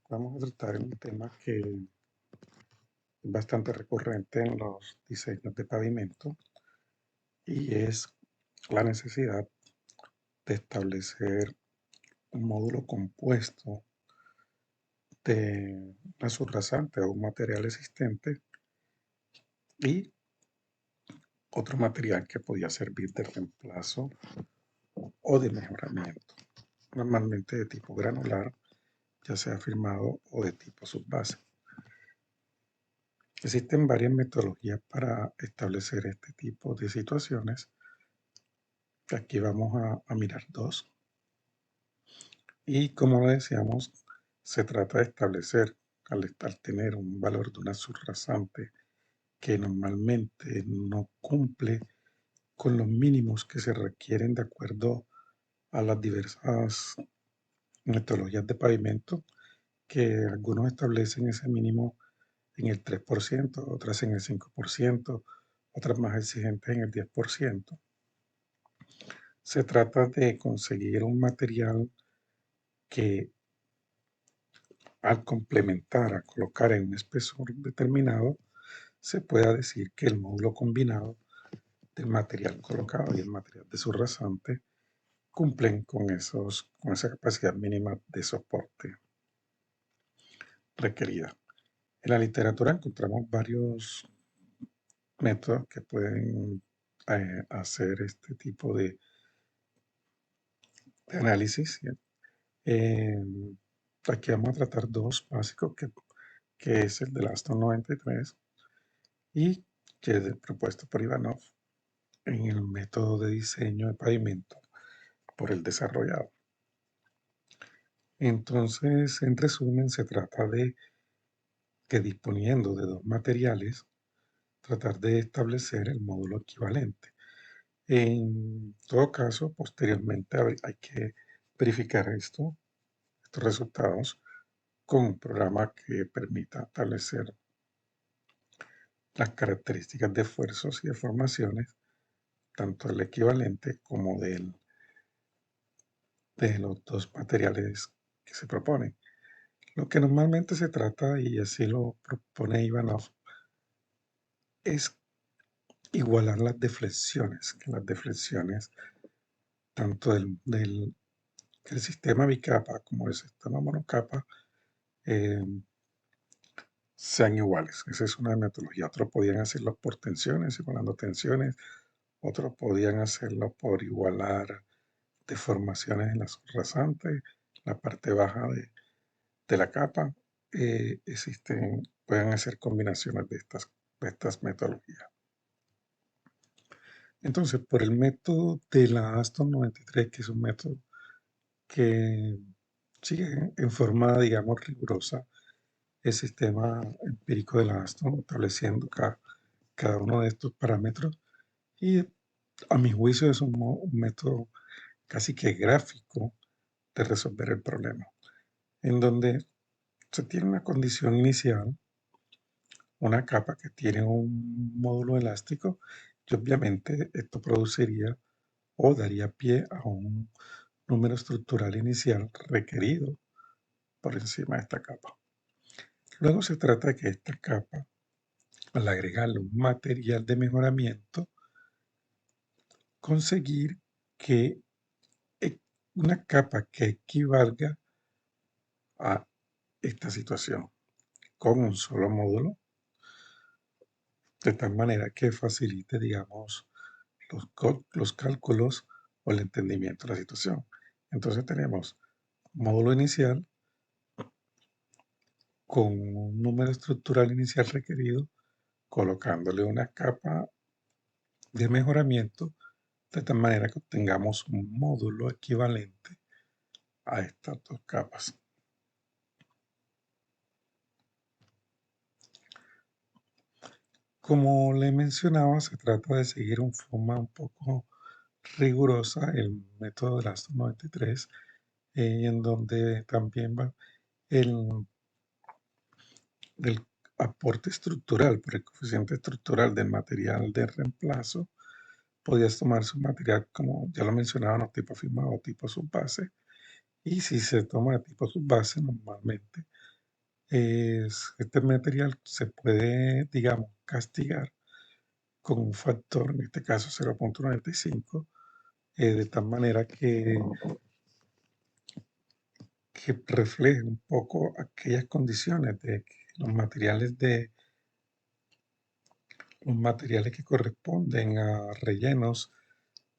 Vamos a tratar un tema que es bastante recurrente en los diseños de pavimento y es la necesidad de establecer un módulo compuesto de una subrasante o un material existente y otro material que podía servir de reemplazo o de mejoramiento, normalmente de tipo granular, ya sea firmado o de tipo subbase. Existen varias metodologías para establecer este tipo de situaciones. Aquí vamos a mirar dos. Y como decíamos, se trata de establecer, al tener un valor de una subrasante que normalmente no cumple con los mínimos que se requieren de acuerdo a las diversas metodologías de pavimento, que algunos establecen ese mínimo en el 3%, otras en el 5%, otras más exigentes en el 10%. Se trata de conseguir un material que al complementar, a colocar en un espesor determinado, se pueda decir que el módulo combinado del material colocado y el material de su rasante cumplen con esa capacidad mínima de soporte requerida. En la literatura encontramos varios métodos que pueden hacer este tipo de análisis. Eh, Aquí vamos a tratar dos básicos, que es el del Aston 93 y que es propuesto por Ivanov en el método de diseño de pavimento por el desarrollado. Entonces, en resumen, se trata de que disponiendo de dos materiales, tratar de establecer el módulo equivalente. En todo caso, posteriormente hay que verificar estos resultados con un programa que permita establecer las características de esfuerzos y deformaciones, tanto del equivalente como de los dos materiales que se proponen. Lo que normalmente se trata, y así lo propone Ivanov, es igualar las deflexiones, que las deflexiones tanto del sistema bicapa como del sistema monocapa eh, sean iguales. Esa es una metodología. Otros podían hacerlo por tensiones, igualando tensiones. Otros podían hacerlo por igualar deformaciones en la subrasante, la parte baja de la capa. Pueden hacer combinaciones de estas metodologías. Entonces, por el método de la Aston 93, que es un método que sigue en forma, digamos, rigurosa el sistema empírico de la Aston, estableciendo cada uno de estos parámetros. Y a mi juicio es un método casi que gráfico de resolver el problema, en donde se tiene una condición inicial, una capa que tiene un módulo elástico, y obviamente esto produciría o daría pie a un número estructural inicial requerido por encima de esta capa. Luego se trata de que esta capa, al agregarle un material de mejoramiento, conseguir que e- una capa que equivalga a esta situación con un solo módulo, de tal manera que facilite, digamos, los cálculos o el entendimiento de la situación. Entonces tenemos módulo inicial con un número estructural inicial requerido, colocándole una capa de mejoramiento de tal manera que obtengamos un módulo equivalente a estas dos capas. Como le mencionaba, se trata de seguir una forma un poco rigurosa el método de las 93, en donde también va el, del aporte estructural, por el coeficiente estructural del material de reemplazo. Podías tomar su material, como ya lo mencionaba, tipo firmado o tipo subbase, Y si se toma de tipo subbase, normalmente este material se puede, digamos, castigar con un factor, en este caso 0,95, de tal manera que refleje un poco aquellas condiciones de que los materiales que corresponden a rellenos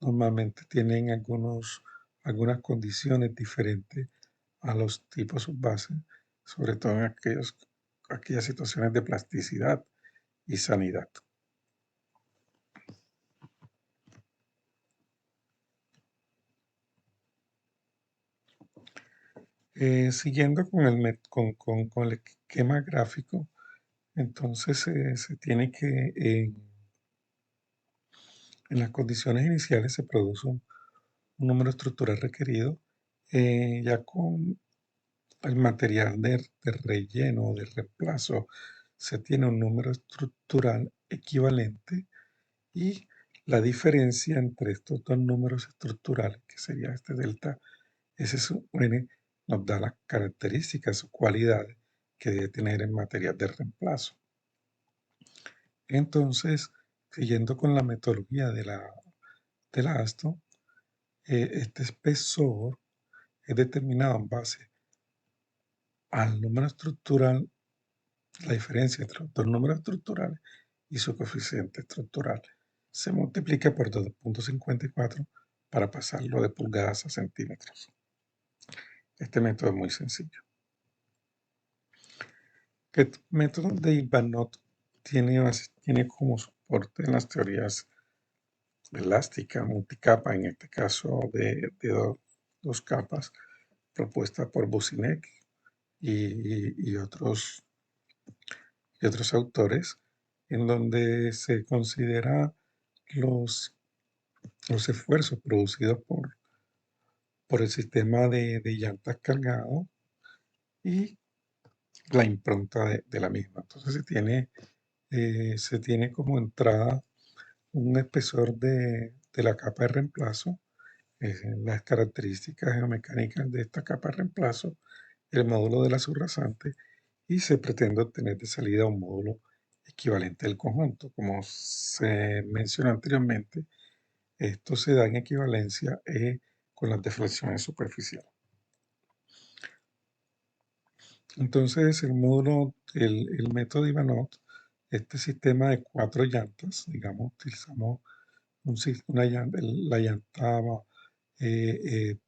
normalmente tienen algunas condiciones diferentes a los tipos subbases, sobre todo en aquellas situaciones de plasticidad y sanidad. Siguiendo con con el esquema gráfico, entonces se tiene que en las condiciones iniciales se produce un número estructural requerido, ya con el material de relleno o de reemplazo se tiene un número estructural equivalente y la diferencia entre estos dos números estructurales, que sería este delta S sub n, nos da las características o cualidades que debe tener el material de reemplazo. Entonces, siguiendo con la metodología de la ASTO, este espesor es determinado en base al número estructural, la diferencia entre los dos números estructurales y su coeficiente estructural. Se multiplica por 2,54 para pasarlo de pulgadas a centímetros. Este método es muy sencillo. El método de Ivanov tiene como soporte en las teorías elástica, multicapa, en este caso dos capas, propuesta por Boussinesq y otros autores, en donde se considera los, los esfuerzos producidos por el sistema de llantas cargado y la impronta de la misma. Entonces se tiene como entrada un espesor de la capa de reemplazo, las características geomecánicas de esta capa de reemplazo, el módulo de la subrasante, y se pretende obtener de salida un módulo equivalente del conjunto. Como se mencionó anteriormente, esto se da en equivalencia con las deflexiones superficiales. Entonces, el método Ivanov, este sistema de 4 llantas, digamos, utilizamos la llanta, eh, eh,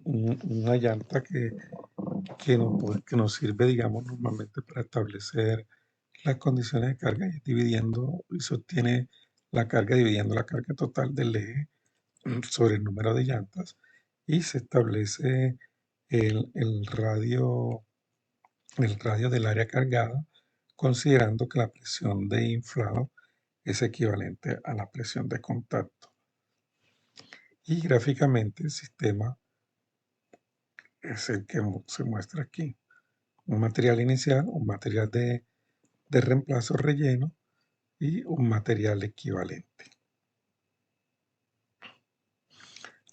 una llanta que nos sirve, digamos, normalmente para establecer las condiciones de carga y sostiene la carga dividiendo la carga total del eje sobre el número de llantas y se establece el, el radio, el radio del área cargada, considerando que la presión de inflado es equivalente a la presión de contacto. Y gráficamente el sistema es el que se muestra aquí. Un material inicial, un material de reemplazo relleno y un material equivalente.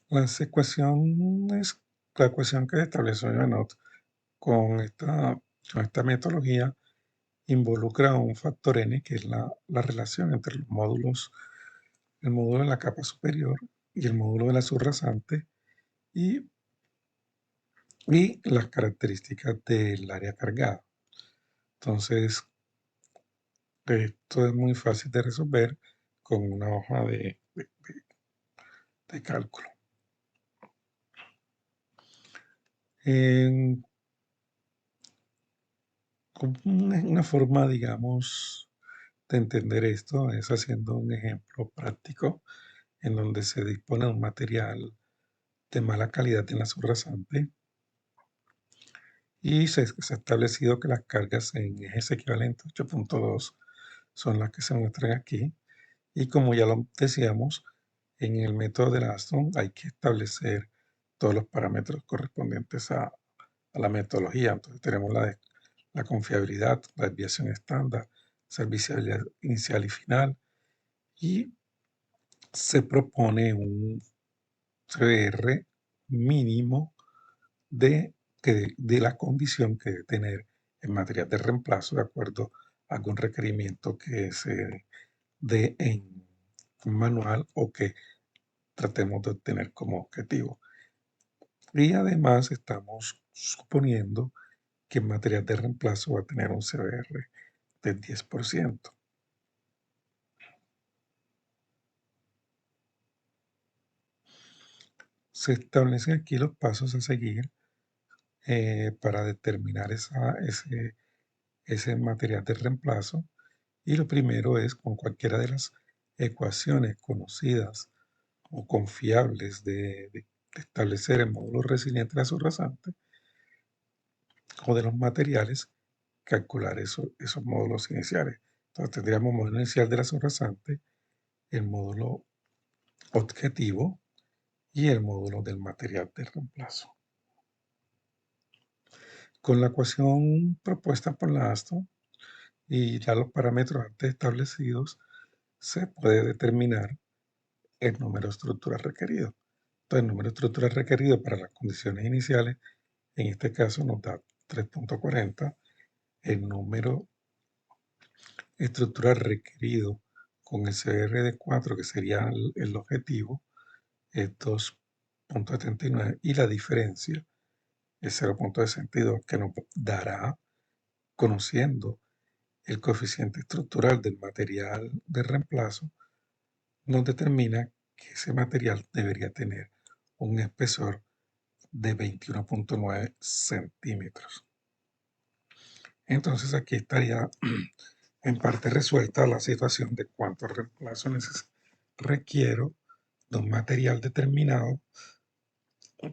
Las ecuaciones, la ecuación que estableció Ivanov con esta metodología involucra un factor n, que es la relación entre los módulos, el módulo de la capa superior y el módulo de la subrasante y, y las características del área cargada. Entonces, esto es muy fácil de resolver con una hoja de cálculo. En, una forma, digamos, de entender esto es haciendo un ejemplo práctico en donde se dispone de un material de mala calidad en la subrasante y se ha establecido que las cargas en ejes equivalentes 8,2 son las que se muestran aquí. Y como ya lo decíamos, en el método de la Aston hay que establecer todos los parámetros correspondientes a la metodología. Entonces tenemos la confiabilidad, la desviación estándar, servicialidad inicial y final, y se propone un CBR mínimo de la condición que debe tener en materia de reemplazo de acuerdo a algún requerimiento que se dé en un manual o que tratemos de obtener como objetivo. Y además estamos suponiendo que en materia de reemplazo va a tener un CBR del 10%. Se establecen aquí los pasos a seguir para determinar ese material de reemplazo. Y lo primero es con cualquiera de las ecuaciones conocidas o confiables de establecer el módulo resiliente de la subrasante o de los materiales, calcular esos módulos iniciales. Entonces tendríamos módulo inicial de la subrasante, el módulo objetivo y el módulo del material de reemplazo. Con la ecuación propuesta por la ASTO y ya los parámetros antes establecidos, se puede determinar el número de estructuras requerido. Entonces, el número de estructuras requerido para las condiciones iniciales, en este caso nos da 3.40. El número de estructuras requerido con el CR de 4, que sería el objetivo, es 2.79 y la diferencia es 0.62, que nos dará, conociendo el coeficiente estructural del material de reemplazo, nos determina que ese material debería tener un espesor de 21.9 centímetros. Entonces aquí estaría en parte resuelta la situación de cuánto reemplazo requiero de un material determinado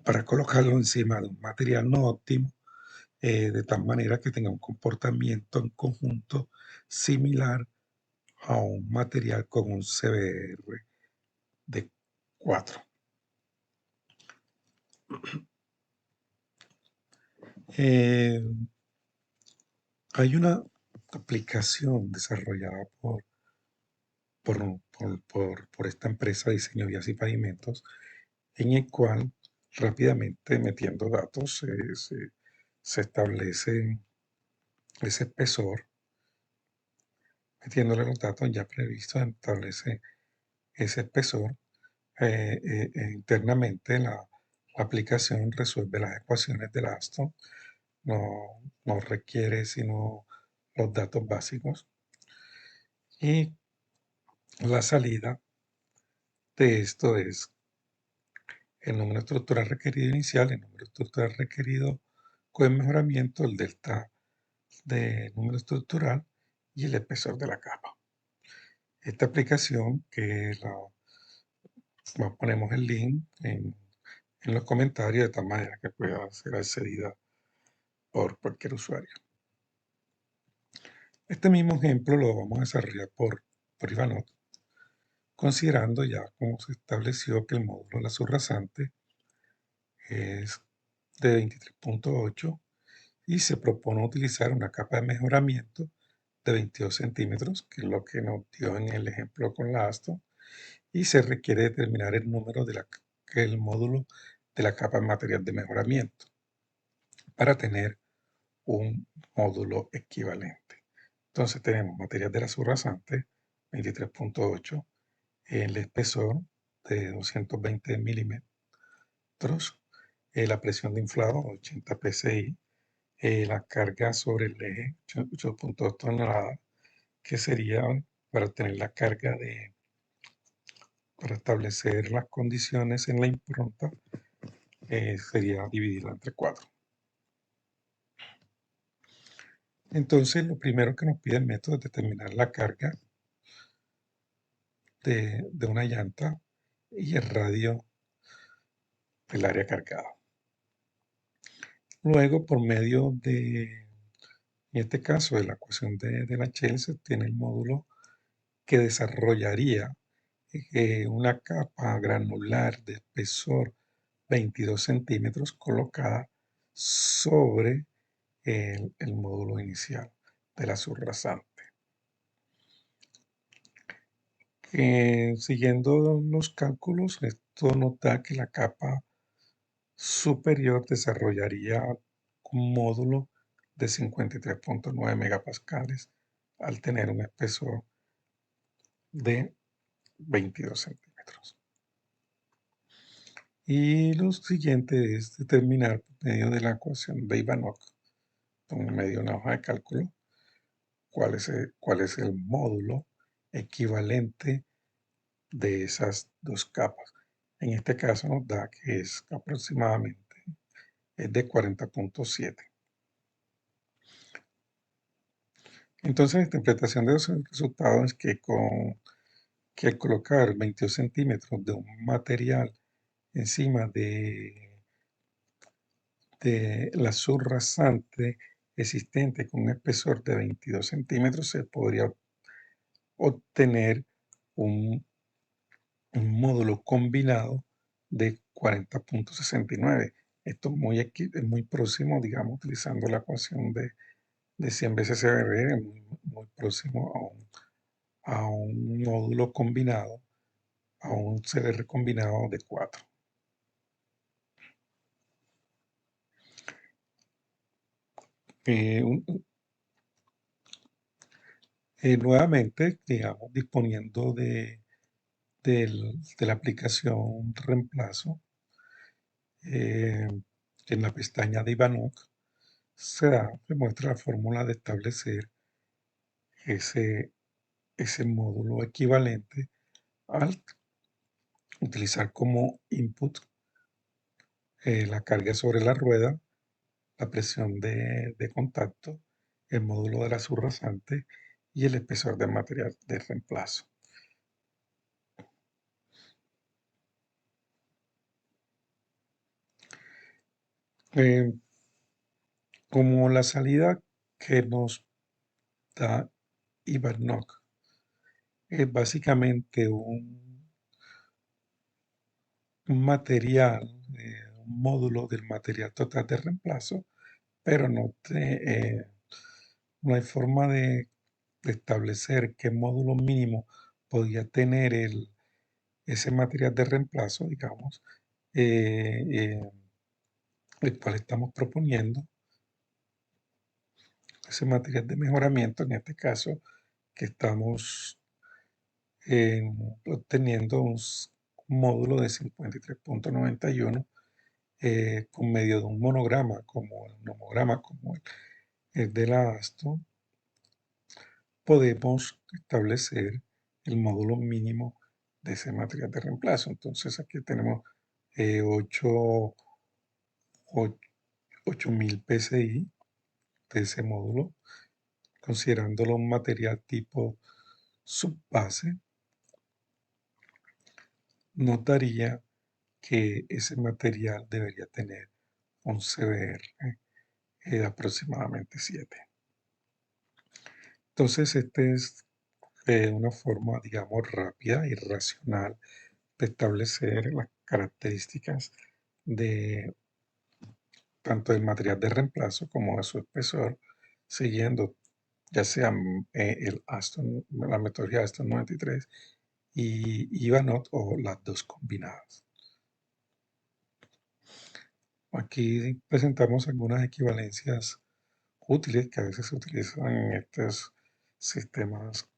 para colocarlo encima de un material no óptimo, de tal manera que tenga un comportamiento en conjunto similar a un material con un CBR de 4. Hay una aplicación desarrollada por esta empresa de diseño de vías y pavimentos, en el cual rápidamente metiendo datos se establece ese espesor. Metiéndole los datos ya previstos, establece ese espesor. Internamente la aplicación resuelve las ecuaciones del ASTO, no requiere sino los datos básicos. Y la salida de esto es el número estructural requerido inicial, el número estructural requerido con mejoramiento, el delta de número estructural y el espesor de la capa. Esta aplicación, ponemos el link en los comentarios de tal manera que pueda ser accedida por cualquier usuario. Este mismo ejemplo lo vamos a desarrollar por Ivanov, considerando ya como se estableció que el módulo de la subrasante es de 23.8 y se propone utilizar una capa de mejoramiento de 22 centímetros, que es lo que nos dio en el ejemplo con la ASTO, y se requiere determinar el número del módulo de la capa de material de mejoramiento para tener un módulo equivalente. Entonces tenemos material de la subrasante 23.8, el espesor de 220 milímetros, la presión de inflado 80 psi, la carga sobre el eje 8.2 toneladas, que sería para obtener la carga para establecer las condiciones en la impronta, sería dividirla entre 4. Entonces, lo primero que nos pide el método es determinar la carga de una llanta y el radio del área cargada. Luego, por medio en este caso, de la ecuación de la Shell, se obtiene el módulo que desarrollaría una capa granular de espesor 22 centímetros colocada sobre el módulo inicial de la subrasante. Siguiendo los cálculos, esto nos da que la capa superior desarrollaría un módulo de 53.9 megapascales al tener un espesor de 22 centímetros. Y lo siguiente es determinar por medio de la ecuación de Ivanov, por medio de una hoja de cálculo, cuál es el módulo equivalente de esas dos capas. En este caso nos da que es aproximadamente es de 40.7. Entonces la interpretación de los resultados es que al colocar 22 centímetros de un material encima de la subrasante existente con un espesor de 22 centímetros, se podría obtener un, un módulo combinado de 40.69. Esto es muy próximo, digamos, utilizando la ecuación de 100 veces CBR, es muy próximo a un módulo combinado, a un CBR combinado de 4. Nuevamente, digamos, disponiendo de la aplicación reemplazo, eh, en la pestaña de Ivanov se muestra la fórmula de establecer ese, ese módulo equivalente al utilizar como input la carga sobre la rueda, la presión de contacto, el módulo de la subrasante y el espesor del material de reemplazo. Eh, Como la salida que nos da Ivanov es básicamente un material, un módulo del material total de reemplazo, pero no hay forma de establecer qué módulo mínimo podía tener ese material de reemplazo, digamos, eh, eh, el cual estamos proponiendo, ese material de mejoramiento, en este caso, que estamos obteniendo un módulo de 53.91 por medio de un monograma como el nomograma, como el de la ASTO, podemos establecer el módulo mínimo de ese material de reemplazo. Entonces aquí tenemos 8000 PSI de ese módulo, considerándolo un material tipo subbase, nos daría que ese material debería tener un CBR de aproximadamente 7. Entonces, esta es una forma, digamos, rápida y racional de establecer las características de tanto del material de reemplazo como de su espesor, siguiendo ya sea la metodología Aston 93 y Ivanov o las dos combinadas. Aquí presentamos algunas equivalencias útiles que a veces se utilizan en estos sistemas,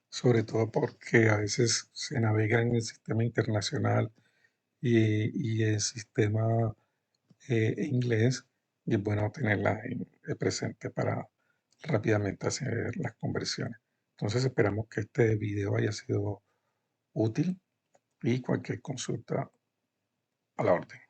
sobre todo porque a veces se navega en el sistema internacional y el sistema inglés, y es bueno tenerla presente para rápidamente hacer las conversiones. Entonces esperamos que este video haya sido útil y cualquier consulta a la orden.